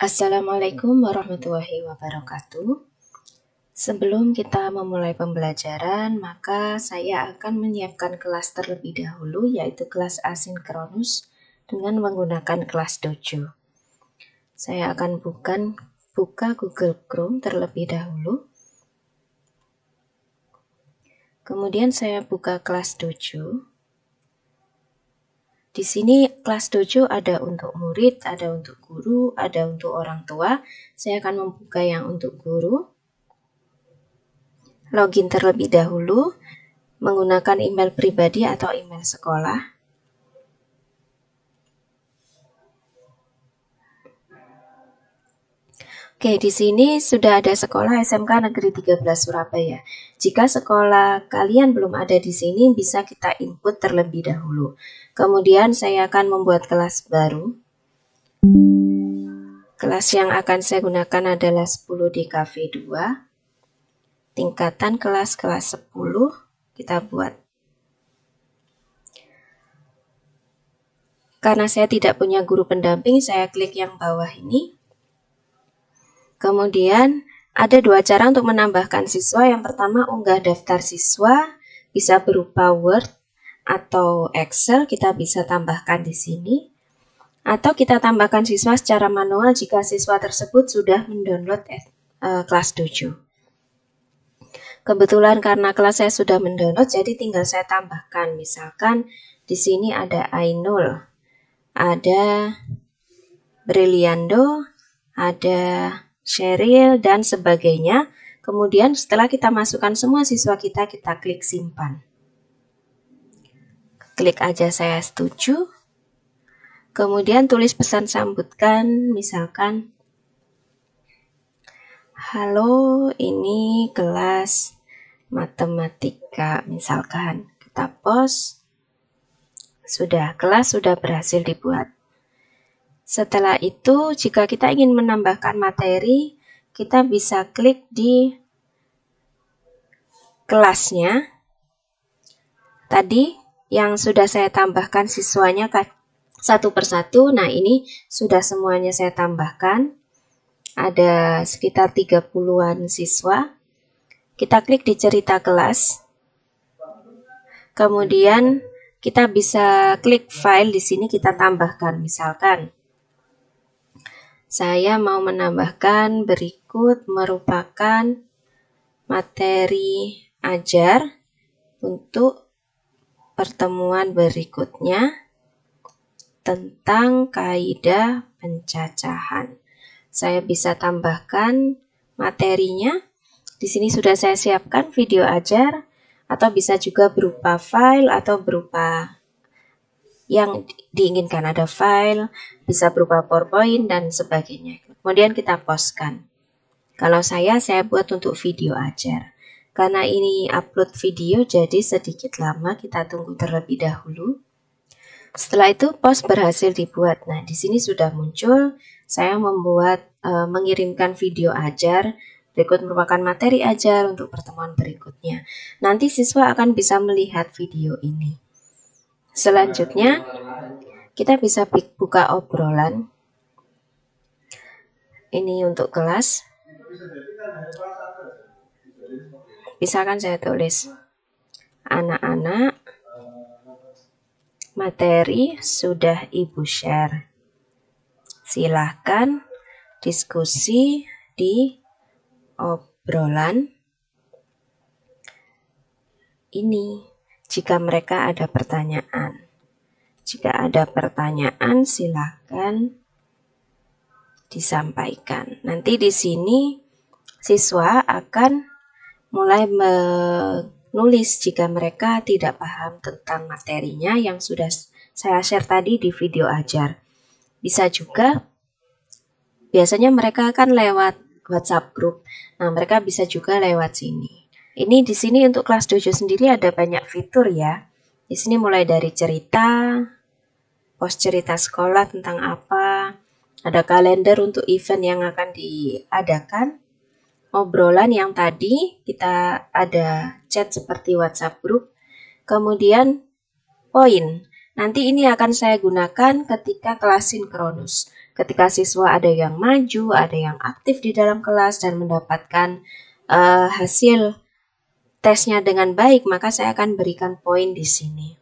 Assalamualaikum warahmatullahi wabarakatuh. Sebelum kita memulai pembelajaran, maka saya akan menyiapkan kelas terlebih dahulu, yaitu kelas asinkronus dengan menggunakan kelas Dojo. Saya akan buka Google Chrome terlebih dahulu. Kemudian saya buka kelas Dojo. Di sini kelas Dojo ada untuk murid, ada untuk guru, ada untuk orang tua. Saya akan membuka yang untuk guru. Login terlebih dahulu menggunakan email pribadi atau email sekolah. Oke, di sini sudah ada sekolah SMK Negeri 13 Surabaya. Jika sekolah kalian belum ada di sini, bisa kita input terlebih dahulu. Kemudian saya akan membuat kelas baru. Kelas yang akan saya gunakan adalah 10 DKV 2. Tingkatan kelas 10 kita buat. Karena saya tidak punya guru pendamping, saya klik yang bawah ini. Kemudian ada dua cara untuk menambahkan siswa. Yang pertama, unggah daftar siswa, bisa berupa Word atau Excel, kita bisa tambahkan di sini. Atau kita tambahkan siswa secara manual jika siswa tersebut sudah mendownload kelas Dojo. Kebetulan karena kelas saya sudah mendownload, jadi tinggal saya tambahkan. Misalkan di sini ada Ainul, ada Briliando, ada Sheryl, dan sebagainya. Kemudian setelah kita masukkan semua siswa kita klik simpan. Klik aja saya setuju. Kemudian tulis pesan sambutan, misalkan, halo, ini kelas matematika, misalkan. Kita post. Sudah, kelas sudah berhasil dibuat. Setelah itu, jika kita ingin menambahkan materi, kita bisa klik di kelasnya. Tadi yang sudah saya tambahkan siswanya satu persatu. Nah, ini sudah semuanya saya tambahkan. Ada sekitar 30-an siswa. Kita klik di cerita kelas. Kemudian kita bisa klik file, di sini kita tambahkan. Misalkan saya mau menambahkan berikut merupakan materi ajar untuk pertemuan berikutnya tentang kaidah pencacahan. Saya bisa tambahkan materinya. Di sini sudah saya siapkan video ajar, atau bisa juga berupa file atau berupa yang diinginkan, ada file, bisa berupa PowerPoint dan sebagainya. Kemudian kita postkan. Kalau saya buat untuk video ajar. Karena ini upload video jadi sedikit lama, kita tunggu terlebih dahulu. Setelah itu post berhasil dibuat. Nah, di sini sudah muncul saya mengirimkan video ajar. Berikut merupakan materi ajar untuk pertemuan berikutnya. Nanti siswa akan bisa melihat video ini. Selanjutnya, kita bisa buka obrolan. Ini untuk kelas. Misalkan saya tulis, anak-anak, materi sudah Ibu share. Silahkan diskusi di obrolan ini. Jika mereka ada pertanyaan. Jika ada pertanyaan, silakan disampaikan. Nanti di sini siswa akan mulai menulis jika mereka tidak paham tentang materinya yang sudah saya share tadi di video ajar. Bisa juga, biasanya mereka akan lewat WhatsApp group. Nah, mereka bisa juga lewat sini. Ini di sini untuk kelas Dojo sendiri ada banyak fitur ya. Di sini mulai dari cerita, post cerita sekolah tentang apa, ada kalender untuk event yang akan diadakan, obrolan yang tadi kita ada chat seperti WhatsApp group, kemudian poin. Nanti ini akan saya gunakan ketika kelas sinkronus. Ketika siswa ada yang maju, ada yang aktif di dalam kelas dan mendapatkan hasil tesnya dengan baik, maka saya akan berikan poin di sini.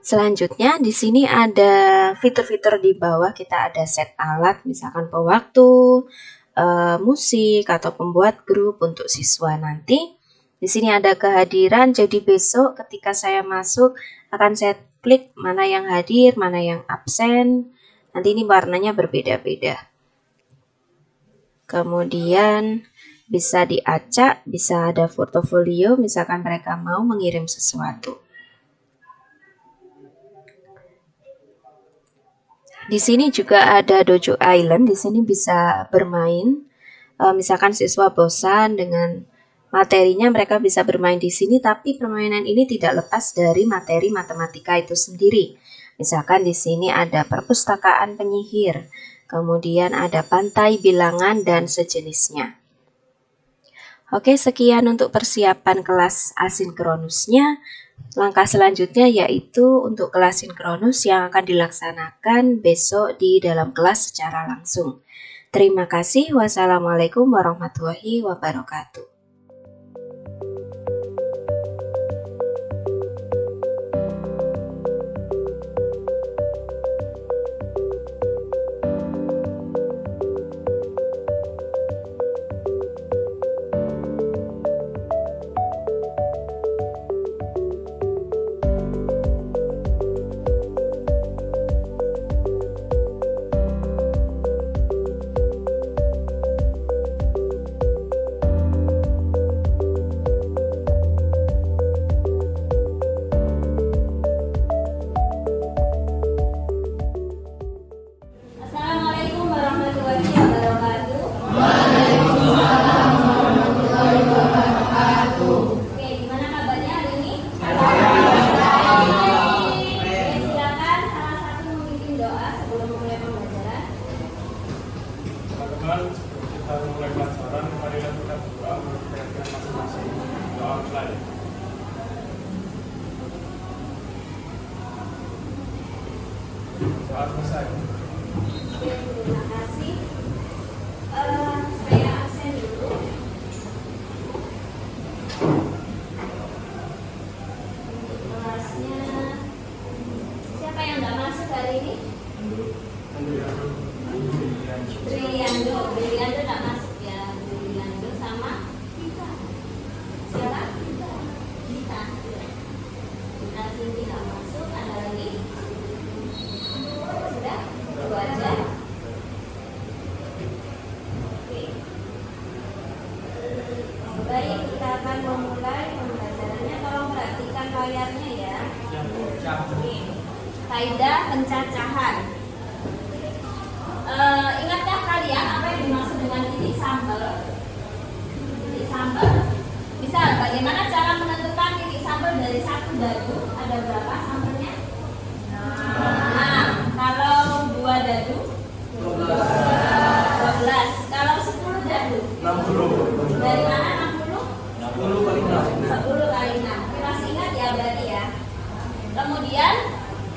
Selanjutnya di sini ada fitur-fitur di bawah, kita ada set alat, misalkan pewaktu, musik atau pembuat grup untuk siswa nanti. Di sini ada kehadiran, jadi besok ketika saya masuk akan saya klik mana yang hadir, mana yang absen. Nanti ini warnanya berbeda-beda. Kemudian bisa diacak, bisa ada portofolio, misalkan mereka mau mengirim sesuatu. Di sini juga ada Dojo Island, di sini bisa bermain. Misalkan siswa bosan dengan materinya, mereka bisa bermain di sini, tapi permainan ini tidak lepas dari materi matematika itu sendiri. Misalkan di sini ada perpustakaan penyihir, kemudian ada pantai bilangan dan sejenisnya. Oke, sekian untuk persiapan kelas asinkronusnya. Langkah selanjutnya yaitu untuk kelas sinkronus yang akan dilaksanakan besok di dalam kelas secara langsung. Terima kasih. Wassalamualaikum warahmatullahi wabarakatuh. Terima kasih. Saya absen dulu. Untuk kelasnya, siapa yang nggak masuk hari ini? Briliando nggak masuk ya. Briliando sama Kita. Siapa? Kita. Kita sini nggak masuk. Ada lagi? Sudah? Dua aja. Baik, kita akan memulai pembelajarannya. Tolong perhatikan layarnya ya. Kaidah pencacahan. Ingatkah kalian apa yang dimaksud dengan titik sampel? Titik sampel. Bisa bagaimana cara menentukan titik sampel dari satu dadu? Ada berapa sampelnya? Nah, kalau 2 dadu? 12. Kalau 10 dadu? 60. Dari mana 60? 60 kali 6. 10 kali 6. Masih ingat ya berarti ya. Kemudian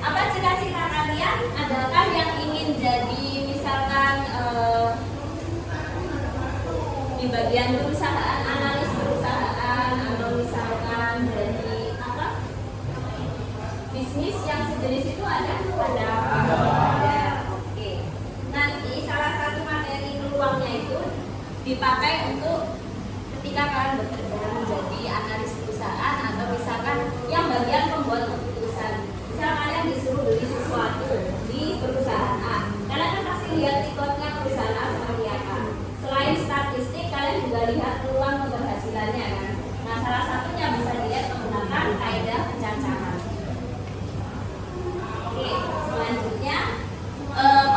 apa cita-cita kalian? Adakah yang ingin jadi misalkan di bagian perusahaan, analis perusahaan, atau misalkan jadi apa? Bisnis yang sejenis itu ada? Ada. Oke. Nanti salah satu materi peluangnya itu dipakai untuk ketika kalian bekerja menjadi analis perusahaan atau misalkan yang bagian pembuat keputusan. Misal kalian disuruh beli sesuatu di perusahaan A, kalian kan pasti lihat rekodnya perusahaan A seperti apa. Selain statistik, kalian juga lihat peluang keberhasilannya kan. Nah, salah satunya bisa dilihat menggunakan kaidah pencacahan. Oke, selanjutnya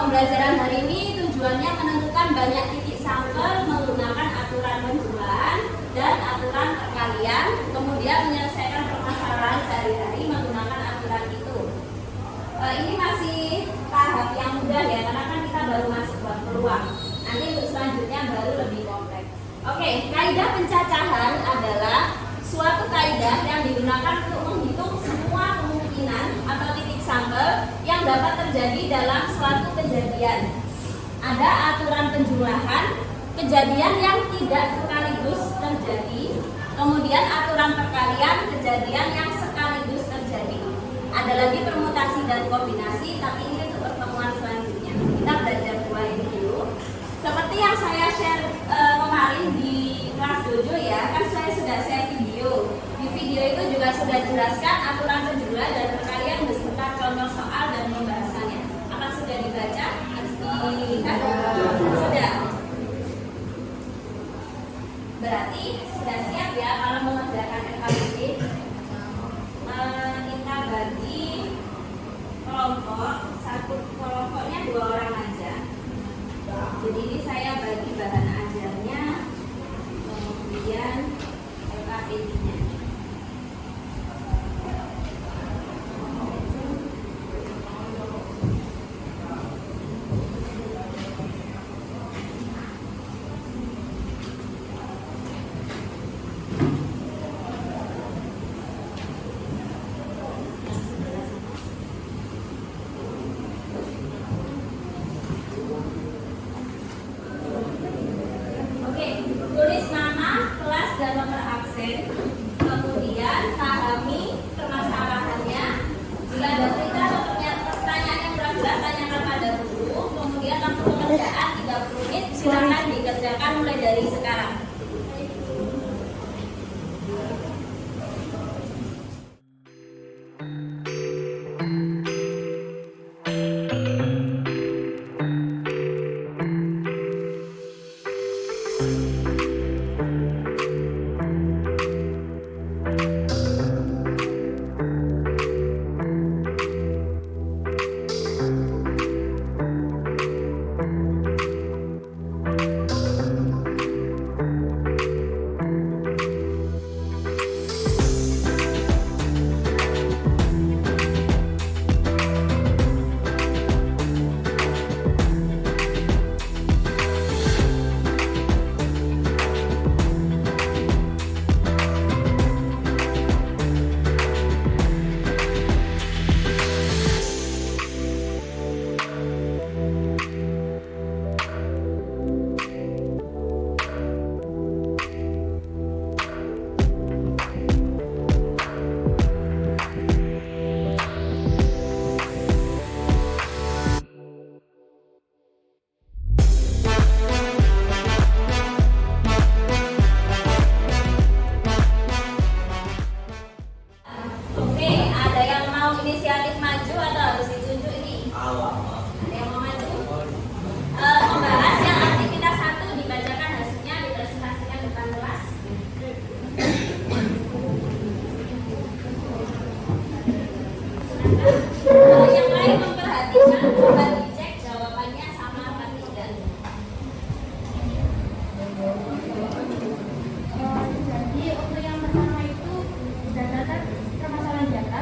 pembelajaran hari ini tujuannya menentukan banyak titik sampel menggunakan aturan penjumlahan dan aturan perkalian, kemudian menyelesaikan permasalahan sehari-hari menggunakan aturan itu. Ini masih paham tahap yang mudah ya, karena kan kita baru masuk bab peluang. Nanti untuk selanjutnya baru lebih kompleks. Oke, kaidah pencacahan adalah suatu kaidah yang digunakan untuk menghitung semua kemungkinan atau titik sampel yang dapat terjadi dalam suatu kejadian. Ada aturan penjumlahan, kejadian yang tidak sekaligus terjadi, kemudian aturan perkalian, kejadian yang sekaligus terjadi. Ada lagi permutasi dan kombinasi, tapi ini untuk pertemuan selanjutnya. Kita belajar dua ini dulu. Seperti yang saya share kemarin di kelas dojo ya, kan saya sudah share video. Di video itu juga sudah jelaskan aturan penjumlah dan perkalian beserta contoh soal dan pembahasannya. Akan sudah dibaca? Dilihat? Sudah. Berarti sudah siap ya kalau mengerjakan RKBD. Kita bagi kelompok, satu kelompoknya 2 orang aja. Jadi ini saya bagi bahan ajarnya, kemudian LKPD-nya. Tulis nama, kelas, dan nomor absen. Kemudian pahami permasalahannya. Jika ada cerita atau pertanyaan yang kurang jelas, tanyakan pada guru. Kemudian langsung pengerjaan 30 menit. Silakan dikerjakan mulai dari sekarang. Inisiatif maju atau harus ditunjuk ini? Ada yang mau maju? Membahas yang aktivitas 1 dibacakan hasilnya, dipresentasikan depan kelas. Yang lain memperhatikan, coba dicek jawabannya sama apa tidak. Jadi untuk yang pertama itu data permasalahan data,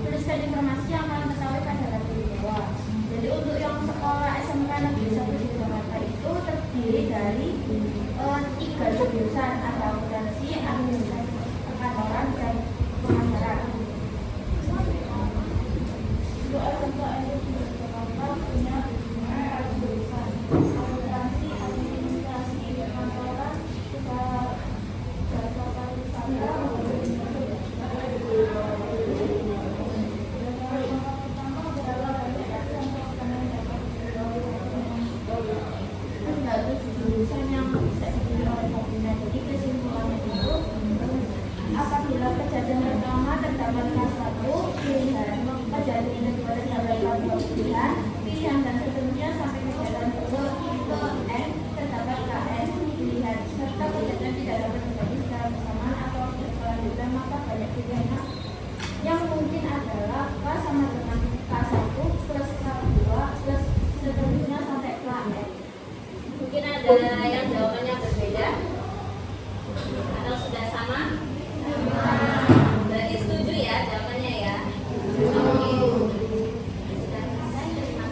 tuliskan informasi yang kalian ketahui pada lagu di bawah. Jadi untuk yang sekolah SMK Negeri 1 di Jakarta itu terdiri dari 3 jurusan, ada akuntansi, administrasi perkantoran, dan pemasaran. Untuk SMK Negeri Jakarta punya 4 jurusan, akuntansi, administrasi perkantoran, jasa pariwisata, jurusan yang bisa dipilih oleh kabinet. Jadi kesimpulannya itu, apabila kejadian pertama terdapat kelas 1 pilihan, kejadian ini terdapat kelas pilihan, pilihan dan seterusnya sampai kejadian kedua ke N terdapat KN pilihan, serta kejadian tidak dapat terjadi secara bersamaan atau berkelanjutan, maka banyak pilihan yang mungkin adalah K sama dengan K1 plus K2 plus seterusnya sampai ke N. Mungkin ada yang jawabannya berbeda atau sudah sama? Berarti setuju ya jawabannya ya? Oke. Sudah selesai, terima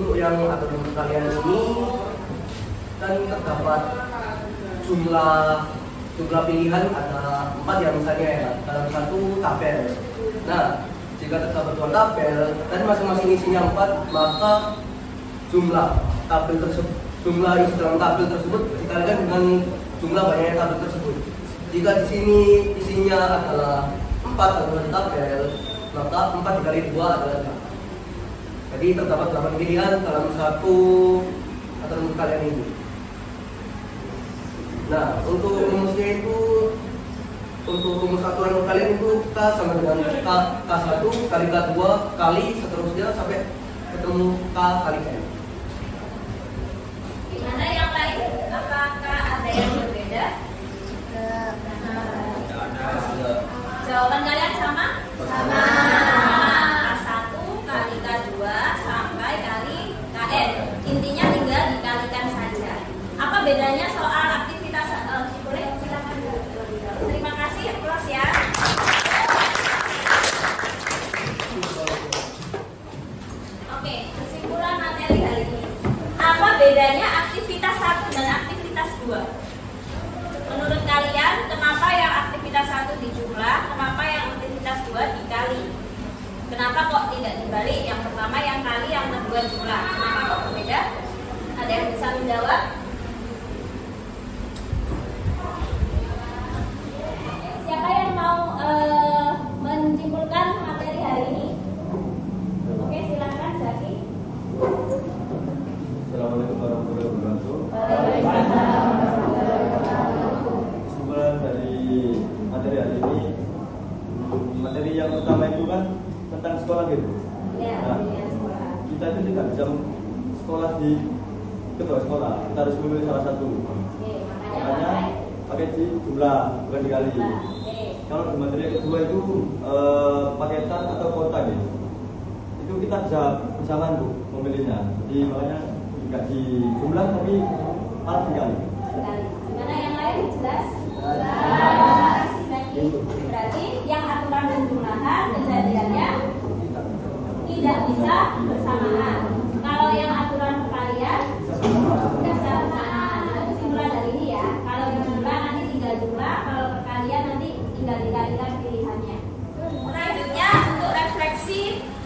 untuk yang aturan perkalian ini kan terdapat jumlah pilihan ada 4 ya misalnya ya dalam satu tabel. Nah, jika terdapat 2 tabel dan masing-masing isinya 4, maka jumlah isi dalam tabel tersebut dikalikan dengan jumlah banyaknya tabel tersebut. Jika di sini isinya adalah 4 dalam tabel, maka 4 dikali 2 adalah 8. Jadi terdapat 8 pilihan dalam satu aturan perkalian ini. Nah, untuk rumusnya itu, untuk rumus aturan perkalian itu K sama dengan K1 kali K2 kali seterusnya sampai ketemu K kali N. Gimana yang lain? Apakah ada yang berbeda? Jawaban kalian sama? Sama. K1 kali K2 sampai kali KN. Intinya tinggal dikalikan saja. Apa bedanya soal aktivitas? Boleh silakan. Terima kasih, plus ya. Oke, kesimpulan materi hari ini. Apa bedanya aktivitas 1 dan aktivitas 2? Menurut kalian, kenapa yang aktivitas 1 dijumlah, kenapa yang aktivitas 2 dikali? Kenapa kok tidak dibalik? Yang pertama yang kali, yang kedua jumlah. Kenapa kok berbeda? Ada yang bisa menjawab? Siapa yang mau menyimpulkan materi hari ini? Oke, silakan Zaki. Assalamualaikum warahmatullahi wabarakatuh. Kesimpulan dari materi hari ini, materi yang pertama itu kan tentang sekolah gitu. Ya, Nah, sekolah. kita itu tidak bisa sekolah di kedua sekolah, kita harus memilih salah satu. Oke, Makanya pakai di jumlah bukan dikali. Oke. Kalau di materi yang kedua itu paketan atau kota gitu, itu kita bisa bersamaan Bu memilihnya. Jadi makanya tidak di jumlah tapi malah dikali. Sekali. Gimana yang lain? Jelas? Jelas. Berarti yang aturan dan jumlahan kejadiannya tidak bisa bersamaan. Kalau yang aturan perkalian bisa bersamaan. Itu kesimpulan dari ini ya. Kalau yang jumlah nanti tinggal jumlah, kalau perkalian nanti tinggal dikalikan pilihannya. Selanjutnya untuk refleksi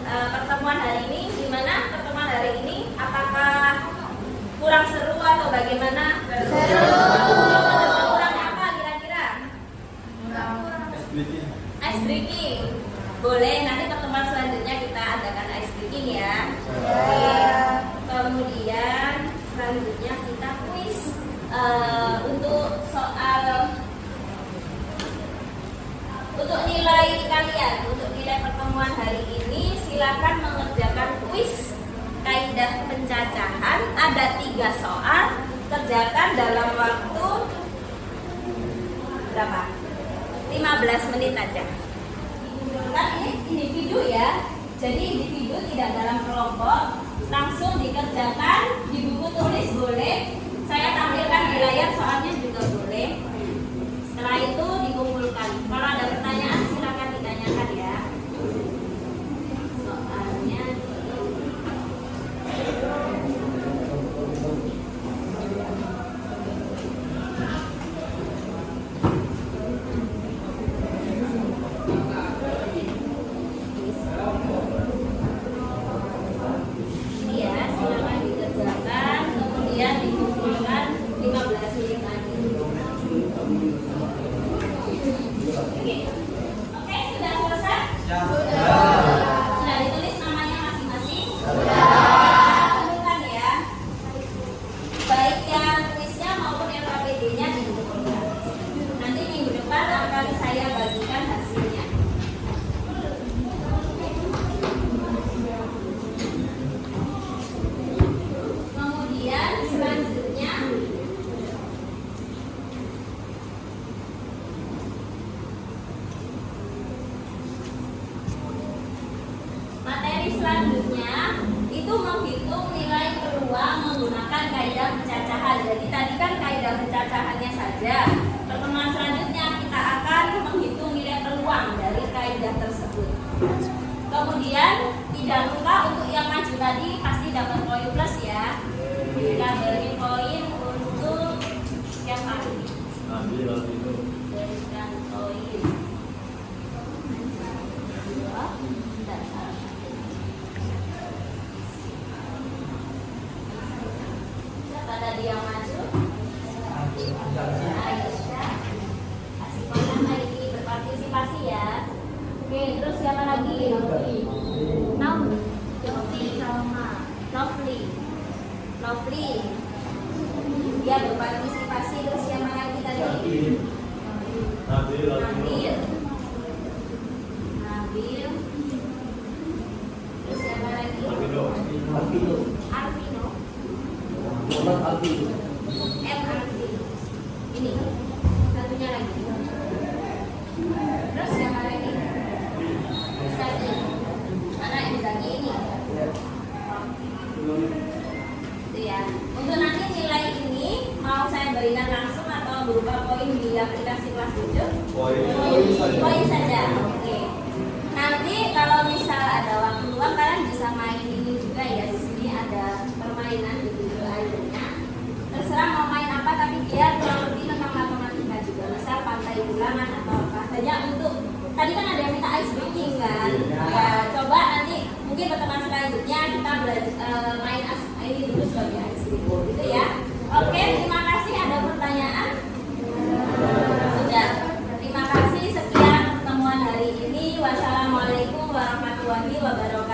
pertemuan hari ini, gimana pertemuan hari ini? Apakah kurang seru atau bagaimana? Seru. Kurang apa kira-kira? Ice breaking. Boleh, nanti pertemuan selanjutnya kita adakan ice breaking ya. Oke. Kemudian selanjutnya kita kuis untuk soal untuk nilai kalian, untuk nilai pertemuan hari ini silakan mengerjakan kuis kaidah pencacahan. Ada 3 soal, kerjakan dalam waktu berapa? 15 menit aja. Kan ini individu ya, jadi individu tidak dalam kelompok, langsung dikerjakan di buku tulis boleh. Saya tampilkan di layar soalnya juga boleh. Setelah itu dikumpulkan. Kalau ada pertanyaan silakan ditanyakan ya. Soalnya ini ya, silakan dikerjakan, kemudian dikumpulkan 15 menit lagi. Oke, sudah selesai? Sudah ditulis namanya masing-masing? Kumpulkan ya. Baik yang tulisnya maupun yang KPD-nya dikumpulkan. Nanti minggu depan akan saya bagikan hasilnya. Kemudian selanjutnya materi selanjutnya itu menghitung nilai peluang menggunakan kaidah pencacahan. Jadi tadi kan kaidah pencacahannya saja. Pertemuan selanjutnya kita akan menghitung nilai peluang dari kaidah tersebut. Kemudian tidak lupa untuk yang maju tadi pasti dapat poin plus ya. Kita beri poin untuk yang hari. Berikan poin. Siapa tadi yang maju? Aisyah. Kasih poin lagi, berpartisipasi ya. Oke, terus siapa lagi? Lovely. Dia berpartisipasi. Terus siapa lagi tadi? Nabil. Terus siapa lagi? Alvino. Muhammad Alvino. MRT. Ini satunya lagi. Terus siapa lagi? Zaki. Mana yang Zaki ini? Itu ya. Untuk nanti nilai ini mau saya berikan langsung atau berupa poin di aplikasi kelas 7? Poin saja. Oke. Nanti kalau misal ada waktu luang kalian bisa main ini juga ya. Di sini ada permainan di video airnya. Terserah mau main apa tapi dia kurang lebih tentang matematika juga. Misal pantai ulangan atau apa saja untuk tadi kan ada yang minta ice breaking kan. Ya, coba nanti mungkin pertemuan selanjutnya kita main ini dulu sebagai ice breaking gitu ya. Oke, terima kasih. Ada pertanyaan? Sudah. Terima kasih. Sekian pertemuan hari ini. Wassalamualaikum warahmatullahi wabarakatuh.